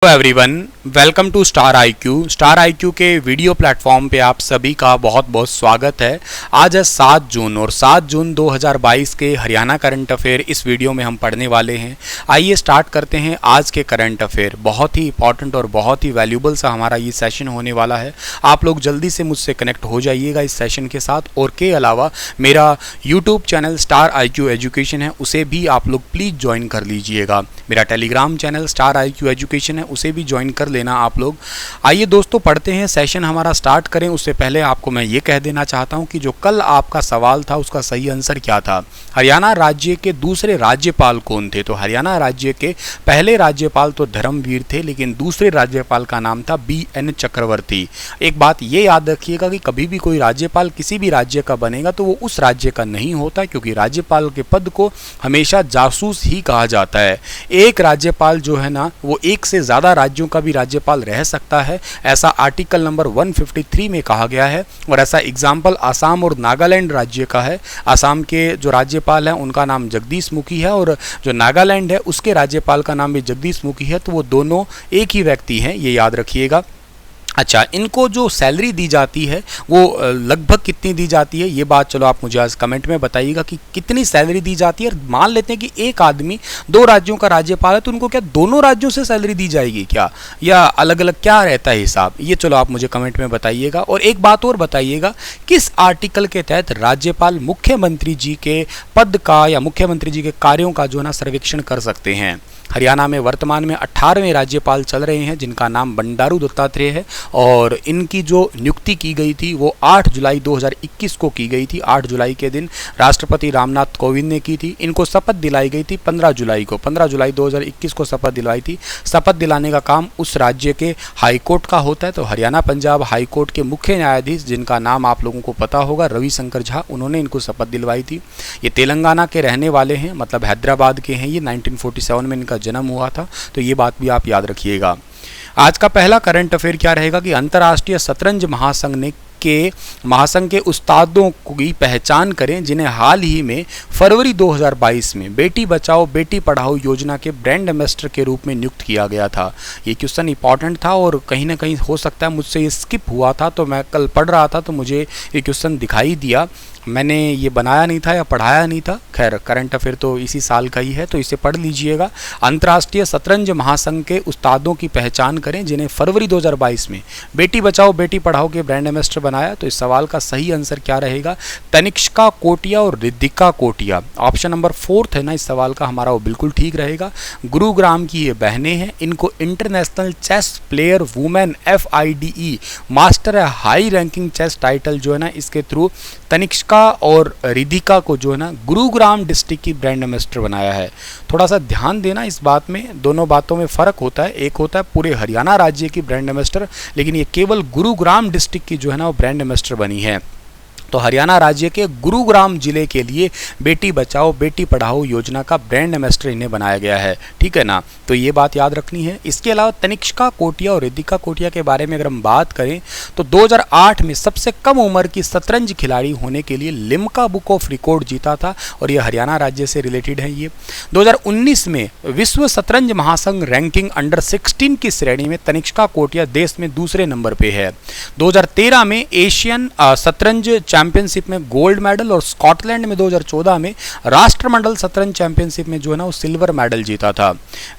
Hello everyone, welcome to star IQ. Star IQ के video platform पे आप सभी का बहुत बहुत स्वागत है। आज है 7 जून और 7 जून 2022 के हरियाणा करंट अफेयर इस वीडियो में हम पढ़ने वाले हैं। आइए स्टार्ट करते हैं आज के करंट अफेयर। बहुत ही इंपॉर्टेंट और बहुत ही वैल्यूबल सा हमारा ये सेशन होने वाला है। आप लोग जल्दी से मुझसे कनेक्ट हो जाइएगा इस सेशन के साथ। और के अलावा मेरा YouTube channel star IQ education है, उसे भी आप लोग प्लीज़ ज्वाइन कर लीजिएगा। मेरा Telegram channel star IQ education है, उसे भी ज्वाइन कर लेना आप लोग। आइए दोस्तों पढ़ते हैं, सेशन हमारा स्टार्ट करें। उससे पहले आपको मैं ये कह देना चाहता हूं कि जो कल आपका सवाल था उसका सही आंसर क्या था। हरियाणा राज्य के दूसरे राज्यपाल कौन थे? तो हरियाणा राज्य के पहले राज्यपाल तो धर्मवीर थे, लेकिन दूसरे राज्यपाल का नाम था BN चक्रवर्ती। एक बात ये याद रखिएगा कि कभी भी कोई राज्यपाल किसी भी राज्य का बनेगा तो वो उस राज्य का नहीं होता, क्योंकि राज्यपाल के पद को हमेशा जासूस ही कहा जाता है। एक राज्यपाल जो है ना, वो एक से ज़्यादा राज्यों का भी राज्यपाल रह सकता है, ऐसा आर्टिकल नंबर 153 में कहा गया है। और ऐसा एग्जाम्पल आसाम और नागालैंड राज्य का है। आसाम के जो राज्यपाल हैं उनका नाम जगदीश मुखी है, और जो नागालैंड है उसके राज्यपाल का नाम भी जगदीश मुखी है। तो वो दोनों एक ही व्यक्ति हैं, ये याद रखिएगा। अच्छा, इनको जो सैलरी दी जाती है वो लगभग कितनी दी जाती है, ये बात चलो आप मुझे आज कमेंट में बताइएगा कि कितनी सैलरी दी जाती है। मान लेते हैं कि एक आदमी 2 राज्यों का राज्यपाल है, तो उनको क्या दोनों राज्यों से सैलरी दी जाएगी क्या, या अलग अलग क्या रहता है हिसाब, ये चलो आप मुझे कमेंट में बताइएगा। और एक बात और बताइएगा, किस आर्टिकल के तहत राज्यपाल मुख्यमंत्री जी के पद का या मुख्यमंत्री जी के कार्यों का जो है ना सर्वेक्षण कर सकते हैं। हरियाणा में वर्तमान में 18वें राज्यपाल चल रहे हैं, जिनका नाम बंडारू दत्तात्रेय है, और इनकी जो नियुक्ति की गई थी वो 8 जुलाई 2021 को की गई थी। 8 जुलाई के दिन राष्ट्रपति रामनाथ कोविंद ने की थी। इनको शपथ दिलाई गई थी 15 जुलाई को। 15 जुलाई 2021 को शपथ दिलाई थी। शपथ दिलाने का काम उस राज्य के हाईकोर्ट का होता है। तो हरियाणा पंजाब हाईकोर्ट के मुख्य न्यायाधीश, जिनका नाम आप लोगों को पता होगा, रविशंकर झा, उन्होंने इनको शपथ दिलवाई थी। ये तेलंगाना के रहने वाले हैं, मतलब हैदराबाद के हैं। ये 1947 में इनका जन्म हुआ था, तो ये बात भी आप याद रखिएगा। आज का पहला करंट अफेयर क्या रहेगा कि अंतर्राष्ट्रीय शतरंज महासंघ के उस्तादों की पहचान करें, जिन्हें हाल ही में फरवरी 2022 में बेटी बचाओ बेटी पढ़ाओ योजना के ब्रांड एम्बेसडर के रूप में नियुक्त किया गया था। ये क्वेश्चन इंपॉर्टेंट था और कहीं ना कहीं हो सकता है मुझसे ये स्किप हुआ था, तो मैं कल पढ़ रहा था तो मुझे ये क्वेश्चन दिखाई दिया। मैंने ये बनाया नहीं था या पढ़ाया नहीं था। खैर, करंट अफेयर तो इसी साल का ही है, तो इसे पढ़ लीजिएगा। अंतर्राष्ट्रीय शतरंज महासंघ के उस्तादों की पहचान करें, जिन्हें फरवरी 2022 में बेटी बचाओ बेटी पढ़ाओ के ब्रांड एम्बेसडर बनाया। तो इस सवाल का सही आंसर क्या रहेगा? तनिष्का कोटिया और रिद्धिका कोटिया। ऑप्शन नंबर 4 है ना इस सवाल का हमारा, वो बिल्कुल ठीक रहेगा। गुरुग्राम की ये बहनें हैं। इनको international chess player women FIDE master high ranking chess title जो है ना, इसके थ्रू तनिष्का और रिधिका को जो है ना गुरुग्राम डिस्ट्रिक्ट की ब्रांड एम्बेसडर बनाया है। थोड़ा सा ध्यान देना इस बात में, दोनों बातों में फ़र्क होता है। एक होता है पूरे हरियाणा राज्य की ब्रांड एम्बेसडर, लेकिन ये केवल गुरुग्राम डिस्ट्रिक्ट की जो है ना वो ब्रांड एम्बेसडर बनी है। तो हरियाणा राज्य के गुरुग्राम जिले के लिए बेटी बचाओ बेटी पढ़ाओ योजना का ब्रांड एम्बेसडर इन्हें बनाया गया है, ठीक है ना। तो ये बात याद रखनी है। इसके अलावा तनिष्का कोटिया और रिद्धिका कोटिया के बारे में अगर हम बात करें तो 2008 में सबसे कम उम्र की शतरंज खिलाड़ी होने के लिए लिम्का बुक ऑफ रिकॉर्ड जीता था, और ये हरियाणा राज्य से रिलेटेड है। ये 2019 में विश्व शतरंज महासंघ रैंकिंग अंडर 16 की श्रेणी में तनिष्का कोटिया देश में दूसरे नंबर पे है। 2013 में एशियन शतरंज चैंपियनशिप में गोल्ड मेडल, और स्कॉटलैंड में 2014 में राष्ट्रमंडल शतरंज चैंपियनशिप में जो है ना वो सिल्वर मेडल जीता था।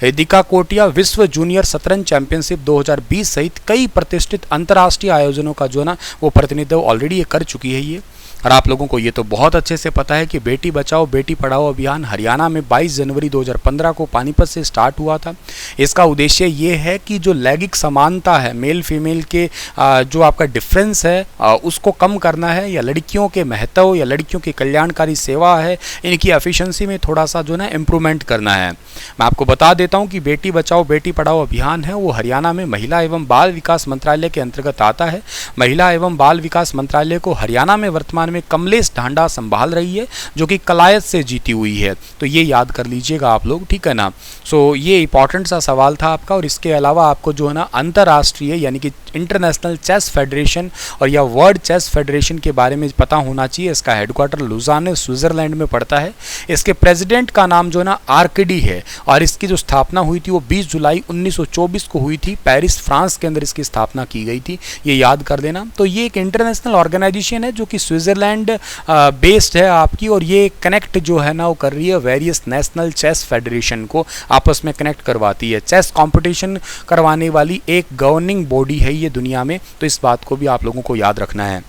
रिद्धिका कोटिया विश्व जूनियर शतरंज चैंपियनशिप 2020 सहित कई प्रतिष्ठित अंतर्राष्ट्रीय आयोजनों का जो है ना वो प्रतिनिधित्व ऑलरेडी ये कर चुकी है ये। और आप लोगों को ये तो बहुत अच्छे से पता है कि बेटी बचाओ बेटी पढ़ाओ अभियान हरियाणा में 22 जनवरी 2015 को पानीपत से स्टार्ट हुआ था। इसका उद्देश्य ये है कि जो लैंगिक समानता है, मेल फीमेल के जो आपका डिफरेंस है उसको कम करना है, या लड़कियों के महत्व या लड़कियों की कल्याणकारी सेवा है, इनकी एफिशिएंसी में थोड़ा सा जो ना इम्प्रूवमेंट करना है। मैं आपको बता देता हूँ कि बेटी बचाओ बेटी पढ़ाओ अभियान है वो हरियाणा में महिला एवं बाल विकास मंत्रालय के अंतर्गत आता है। महिला एवं बाल विकास मंत्रालय को हरियाणा में वर्तमान वर्तमान में कमलेश ढांडा संभाल रही है, जो कि कलायत से जीती हुई है। तो ये याद कर लीजिएगा आप लोग, ठीक है ना। सो ये इंपॉर्टेंट सा सवाल था आपका। और इसके अलावा आपको जो है ना अंतर्राष्ट्रीय यानी कि इंटरनेशनल चेस फेडरेशन और या वर्ल्ड चेस फेडरेशन के बारे में पता होना चाहिए। इसका हेडक्वार्टर लुज़ाने स्विट्जरलैंड में पड़ता है। इसके प्रेसिडेंट का नाम जो है ना आर्कडी है, और इसकी जो स्थापना हुई थी वो 20 जुलाई 1924 को हुई थी। पेरिस फ्रांस के अंदर इसकी स्थापना की गई थी, ये याद कर देना। तो ये एक इंटरनेशनल ऑर्गेनाइजेशन है जो कि स्विट्जरलैंड बेस्ड है आपकी, और ये कनेक्ट जो है ना वो कर रही है वेरियस नेशनल चेस फेडरेशन को, आपस में कनेक्ट करवाती है। चेस कंपटीशन करवाने वाली एक गवर्निंग बॉडी है ये दुनिया में, तो इस बात को भी आप लोगों को याद रखना है।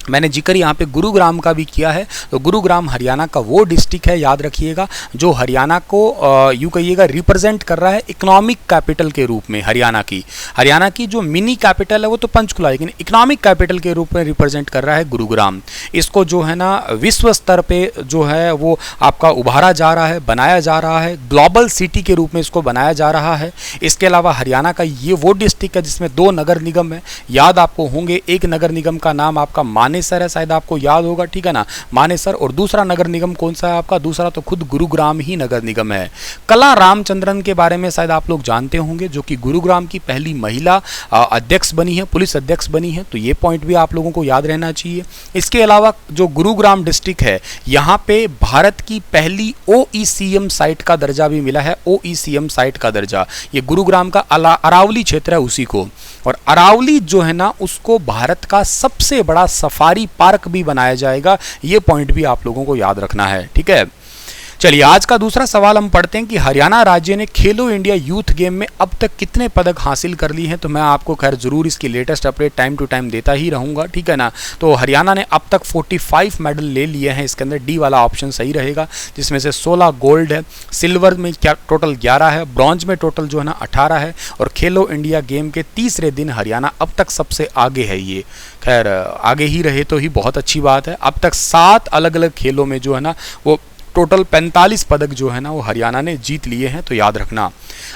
मैंने जिक्र यहाँ पे गुरुग्राम का भी किया है। तो गुरुग्राम हरियाणा का वो डिस्ट्रिक्ट है, याद रखिएगा, जो हरियाणा को यूँ कहिएगा रिप्रेजेंट कर रहा है इकोनॉमिक कैपिटल के रूप में। हरियाणा की जो मिनी कैपिटल है वो तो पंचकुला, लेकिन इकोनॉमिक कैपिटल के रूप में रिप्रेजेंट कर रहा है गुरुग्राम। इसको जो है ना विश्व स्तर पे जो है वो आपका उभारा जा रहा है, बनाया जा रहा है, ग्लोबल सिटी के रूप में इसको बनाया जा रहा है। इसके अलावा हरियाणा का ये वो डिस्ट्रिक्ट है जिसमें 2 नगर निगम है, याद आपको होंगे। एक नगर निगम का नाम आपका मानेसर है, शायद आपको याद होगा, ठीक है ना, मानेसर। और दूसरा नगर निगम कौन सा है आपका? दूसरा तो खुद गुरुग्राम ही नगर निगम है। कला रामचंद्रन के बारे में शायद आप लोग जानते होंगे, जो कि गुरुग्राम की पहली महिला अध्यक्ष बनी है, पुलिस अध्यक्ष बनी है। तो ये पॉइंट भी आप लोगों को याद रहना चाहिए। इसके अलावा जो गुरुग्राम डिस्ट्रिक्ट है, यहाँ पे भारत की पहली OECM साइट का दर्जा भी मिला है। OECM साइट का दर्जा, ये गुरुग्राम का अरावली क्षेत्र है उसी को। और अरावली जो है ना उसको भारत का सबसे बड़ा सफारी पार्क भी बनाया जाएगा। ये पॉइंट भी आप लोगों को याद रखना है, ठीक है। चलिए आज का दूसरा सवाल हम पढ़ते हैं कि हरियाणा राज्य ने खेलो इंडिया यूथ गेम में अब तक कितने पदक हासिल कर लिए हैं। तो मैं आपको खैर जरूर इसकी latest update time to time देता ही रहूंगा, ठीक है ना। तो हरियाणा ने अब तक 45 मेडल ले लिए हैं। इसके अंदर डी वाला ऑप्शन सही रहेगा, जिसमें से 16 गोल्ड है, सिल्वर में क्या टोटल 11 है, ब्रॉन्ज में टोटल जो है ना 18 है। और खेलो इंडिया गेम के तीसरे दिन हरियाणा अब तक सबसे आगे है। ये खैर आगे ही रहे तो ही बहुत अच्छी बात है। अब तक 7 अलग अलग खेलों में जो है ना वो टोटल 45 पदक जो है ना वो हरियाणा ने जीत लिए हैं, तो याद रखना।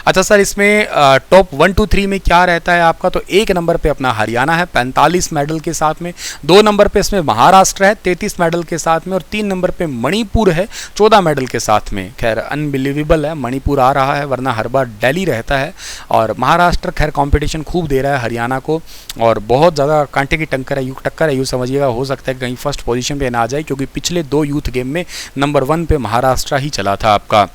अच्छा सर, इसमें टॉप 1 2 3 में क्या रहता है आपका? तो 1 नंबर पे अपना हरियाणा है 45 मेडल के साथ में, 2 नंबर पे इसमें महाराष्ट्र है 33 मेडल के साथ में, और 3 नंबर पे मणिपुर है 14 मेडल के साथ में। खैर अनबिलीवेबल है, मणिपुर आ रहा है, वरना हर बार दिल्ली रहता है। और महाराष्ट्र खैर कंपटीशन खूब दे रहा है हरियाणा को, और बहुत ज़्यादा कांटे की टक्कर है, यूँ समझिएगा। हो सकता है कहीं फर्स्ट पोजीशन पे ना आ जाए, क्योंकि पिछले 2 यूथ गेम में नंबर 1 पे महाराष्ट्र ही चला था आपका।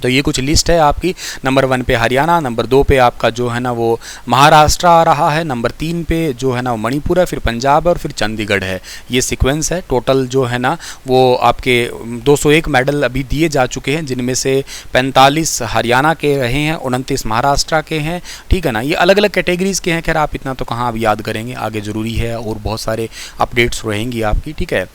तो ये कुछ लिस्ट है आपकी। नंबर 1 पे हरियाणा, नंबर 2 पे आपका जो है ना वो महाराष्ट्र आ रहा है, नंबर 3 पे जो है ना वो मणिपुर है, फिर पंजाब है, और फिर चंडीगढ़ है। ये सीक्वेंस है। टोटल जो है ना वो आपके 201 मेडल अभी दिए जा चुके हैं, जिनमें से 45 हरियाणा के रहे हैं, 29 महाराष्ट्र के हैं, ठीक है ना। ये अलग अलग कैटेगरीज के हैं। खैर आप इतना तो कहाँ अब याद करेंगे, आगे ज़रूरी है और बहुत सारे अपडेट्स रहेंगी आपकी, ठीक है।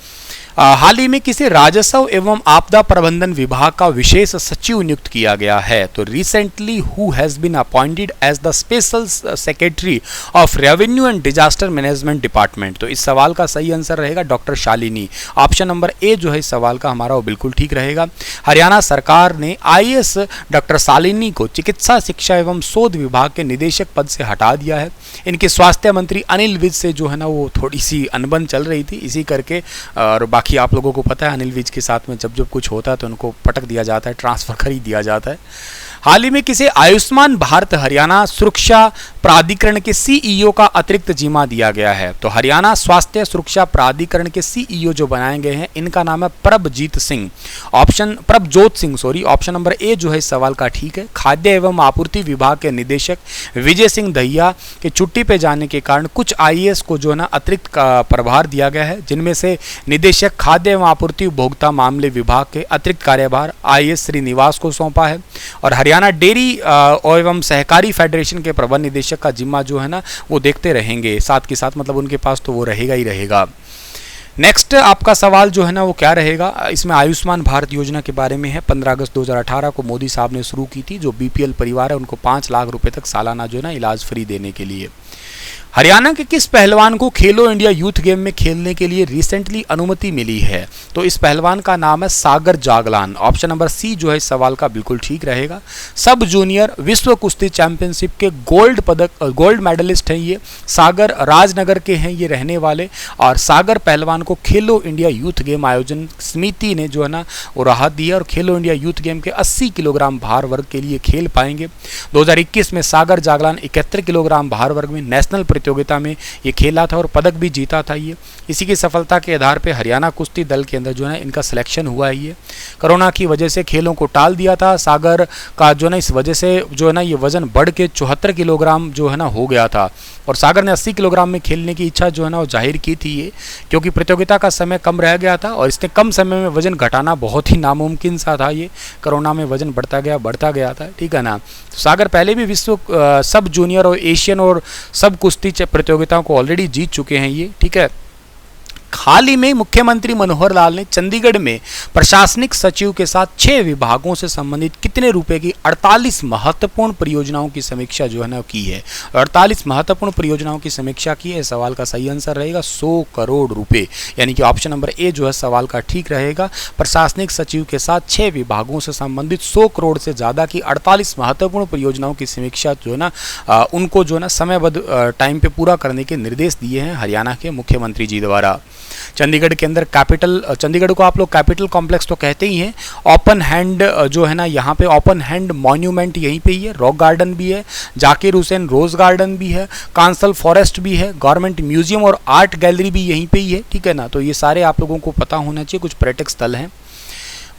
हाल ही में किसी राजस्व एवं आपदा प्रबंधन विभाग का विशेष सचिव नियुक्त किया गया है। तो recently who has been appointed as the special secretary of revenue and disaster management department. तो इस सवाल का सही आंसर रहेगा doctor Shalini. Option number A जो है इस सवाल का हमारा वो बिल्कुल ठीक रहेगा। हरियाणा सरकार ने IAS डॉक्टर शालिनी को चिकित्सा शिक्षा एवं शोध विभाग के निदेशक पद से हटा दिया है। इनके स्वास्थ्य मंत्री अनिल विज से जो है ना वो थोड़ी सी अनबन चल रही थी, इसी करके। और बाकी आप लोगों को पता है अनिल विज के साथ में जब जब कुछ होता है तो उनको पटक दिया जाता है, ट्रांसफर कर ही दिया जाता है। हाल ही में किसे आयुष्मान भारत हरियाणा सुरक्षा प्राधिकरण के CEO का अतिरिक्त जिम्मा दिया गया है। तो हरियाणा स्वास्थ्य सुरक्षा प्राधिकरण के CEO जो बनाए गए हैं, इनका नाम है Prabhjot Singh sorry. Option number A जो है इस सवाल का ठीक है। खाद्य एवं आपूर्ति विभाग के निदेशक विजय सिंह दहिया के छुट्टी पे जाने के कारण कुछ IAS को जो है ना अतिरिक्त प्रभार दिया गया है, जिनमें से निदेशक खाद्य एवं आपूर्ति उपभोक्ता मामले विभाग के अतिरिक्त कार्यभार IAS श्रीनिवास को सौंपा है। और हरियाणा डेयरी एवं सहकारी फेडरेशन के प्रबंध निदेशक का जिम्मा जो है ना वो देखते रहेंगे, साथ के साथ मतलब उनके पास तो वो रहेगा ही रहेगा। नेक्स्ट आपका सवाल जो है ना वो क्या रहेगा? इसमें आयुष्मान भारत योजना के बारे में है। 15 अगस्त 2018 को मोदी साहब ने शुरू की थी। जो BPL परिवार है उनको 5 लाख रुपए तक सालाना जो है ना इलाज फ्री देने के लिए। हरियाणा के किस पहलवान को खेलो इंडिया यूथ गेम में खेलने के लिए रिसेंटली अनुमति मिली है? तो इस पहलवान का नाम है सागर जागलान। ऑप्शन नंबर सी जो है इस सवाल का बिल्कुल ठीक रहेगा। सब जूनियर विश्व कुश्ती चैंपियनशिप के गोल्ड मेडलिस्ट हैं ये। सागर राजनगर के हैं ये रहने वाले, और सागर पहलवान को खेलो इंडिया यूथ गेम आयोजन समिति ने जो है ना वो राहत दी है, और खेलो इंडिया यूथ गेम के 80 किलोग्राम भार वर्ग के लिए खेल पाएंगे। 2021 में सागर जागलान 71 किलोग्राम भार वर्ग में नेशनल प्रतियोगिता में ये खेला था और पदक भी जीता था ये। इसी की सफलता के आधार पे हरियाणा कुश्ती दल के अंदर जो है इनका सिलेक्शन हुआ है ये। कोरोना की वजह से खेलों को टाल दिया था सागर का जो है ना, इस वजह से जो है ना ये वजन बढ़ के 74 किलोग्राम जो है ना हो गया था, और सागर ने 80 किलोग्राम में खेलने की इच्छा जो है ना वो जाहिर की थी ये, क्योंकि प्रतियोगिता का समय कम रह गया था और इसने कम समय में वजन घटाना बहुत ही नामुमकिन सा था ये। कोरोना में वजन बढ़ता गया था, ठीक है ना। तो सागर पहले भी विश्व सब जूनियर और एशियन और सब कुश्ती प्रतियोगिताओं को ऑलरेडी जीत चुके हैं ये, ठीक है। हाल ही में मुख्यमंत्री मनोहर लाल ने चंडीगढ़ में प्रशासनिक सचिव के साथ 6 विभागों से संबंधित कितने रुपए की 48 महत्वपूर्ण परियोजनाओं की समीक्षा जो है ना की है। 48 महत्वपूर्ण परियोजनाओं की समीक्षा की है। सवाल का सही आंसर रहेगा 100 करोड़ रुपए, यानी कि ऑप्शन नंबर ए जो है सवाल का ठीक रहेगा। प्रशासनिक सचिव के साथ 6 विभागों से संबंधित 100 करोड़ से ज़्यादा की 48 महत्वपूर्ण परियोजनाओं की समीक्षा जो है ना उनको जो है ना समयबद्ध टाइम पे पूरा करने के निर्देश दिए हैं हरियाणा के मुख्यमंत्री जी द्वारा। चंडीगढ़ के अंदर चंडीगढ़ को आप लोग कैपिटल कॉम्प्लेक्स तो कहते ही हैं। ओपन हैंड जो है ना यहाँ पे ओपन हैंड मॉन्यूमेंट यहीं पे ही है, रॉक गार्डन भी है, जाकिर हुसैन रोज गार्डन भी है, कांसल फॉरेस्ट भी है, गवर्नमेंट म्यूजियम और आर्ट गैलरी भी यहीं पे ही है, ठीक है ना। तो ये सारे आप लोगों को पता होना चाहिए, कुछ पर्यटक स्थल हैं।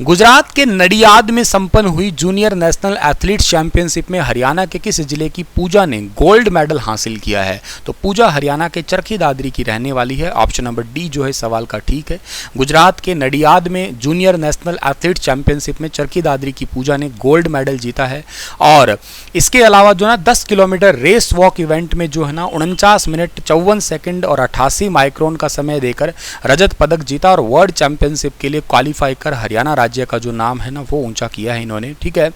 गुजरात के नडियाद में संपन्न हुई जूनियर नेशनल एथलीट्स चैंपियनशिप में हरियाणा के किस जिले की पूजा ने गोल्ड मेडल हासिल किया है? तो पूजा हरियाणा के चरखी दादरी की रहने वाली है। ऑप्शन नंबर डी जो है सवाल का ठीक है। गुजरात के नडियाद में जूनियर नेशनल एथलीट्स चैंपियनशिप में चरखी दादरी की पूजा ने गोल्ड मेडल जीता है। और इसके अलावा जो है 10 किलोमीटर रेस वॉक इवेंट में जो है ना 49 मिनट 54 सेकेंड और 88 माइक्रोन का समय देकर रजत पदक जीता, और वर्ल्ड चैंपियनशिप के लिए क्वालिफाई कर हरियाणा राज्य का जो नाम है ना वो ऊंचा किया है इन्होंने, ठीक है।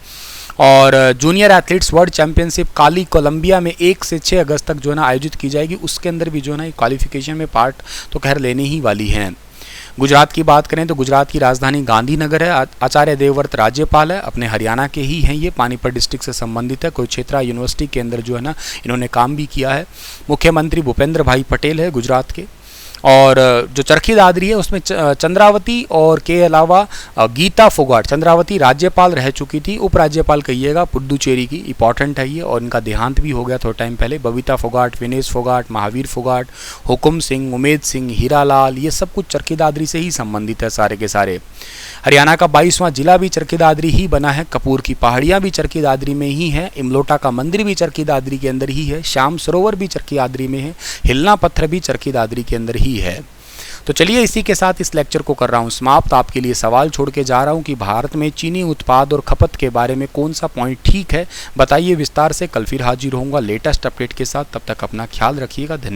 और जूनियर एथलीट्स वर्ल्ड चैंपियनशिप काली कोलंबिया में 1 से 6 अगस्त तक जो है ना आयोजित की जाएगी। उसके अंदर भी जो है ना क्वालिफिकेशन में पार्ट तो खैर लेने ही वाली हैं। गुजरात की बात करें तो गुजरात की राजधानी गांधीनगर है। आचार्य देवव्रत राज्यपाल है, अपने हरियाणा के ही हैं ये, पानीपत डिस्ट्रिक्ट से संबंधित है। कोलकाता यूनिवर्सिटी के अंदर जो है ना इन्होंने काम भी किया है। मुख्यमंत्री भूपेंद्र भाई पटेल है गुजरात के। और जो चरखी दादरी है उसमें चंद्रावती और के अलावा गीता फोगाट, चंद्रावती राज्यपाल रह चुकी थी, उपराज्यपाल कहिएगा पुडुचेरी की, इंपॉर्टेंट है ये, और इनका देहांत भी हो गया थोड़ा टाइम पहले। बबीता फोगाट, विनेश फोगाट, महावीर फोगाट, हुकुम सिंह, उमेद सिंह, हीरालाल, ये सब कुछ चरखी दादरी से ही संबंधित है सारे के सारे। हरियाणा का 22वां जिला भी चरखी दादरी ही बना है। कपूर की पहाड़ियाँ भी चरखी दादरी में ही है। इमलोटा का मंदिर भी चरखी दादरी के अंदर ही है। श्याम सरोवर भी चरखी दादरी में है। हिलना पत्थर भी चरखी दादरी के अंदर ही है। तो चलिए इसी के साथ इस लेक्चर को कर रहा हूँ समाप्त। आपके लिए सवाल छोड़ के जा रहा हूँ कि भारत में चीनी उत्पाद और खपत के बारे में कौन सा पॉइंट ठीक है, बताइए विस्तार से। कल फिर हाजिर होऊंगा लेटेस्ट अपडेट के साथ, तब तक अपना ख्याल रखिएगा। धन्यवाद।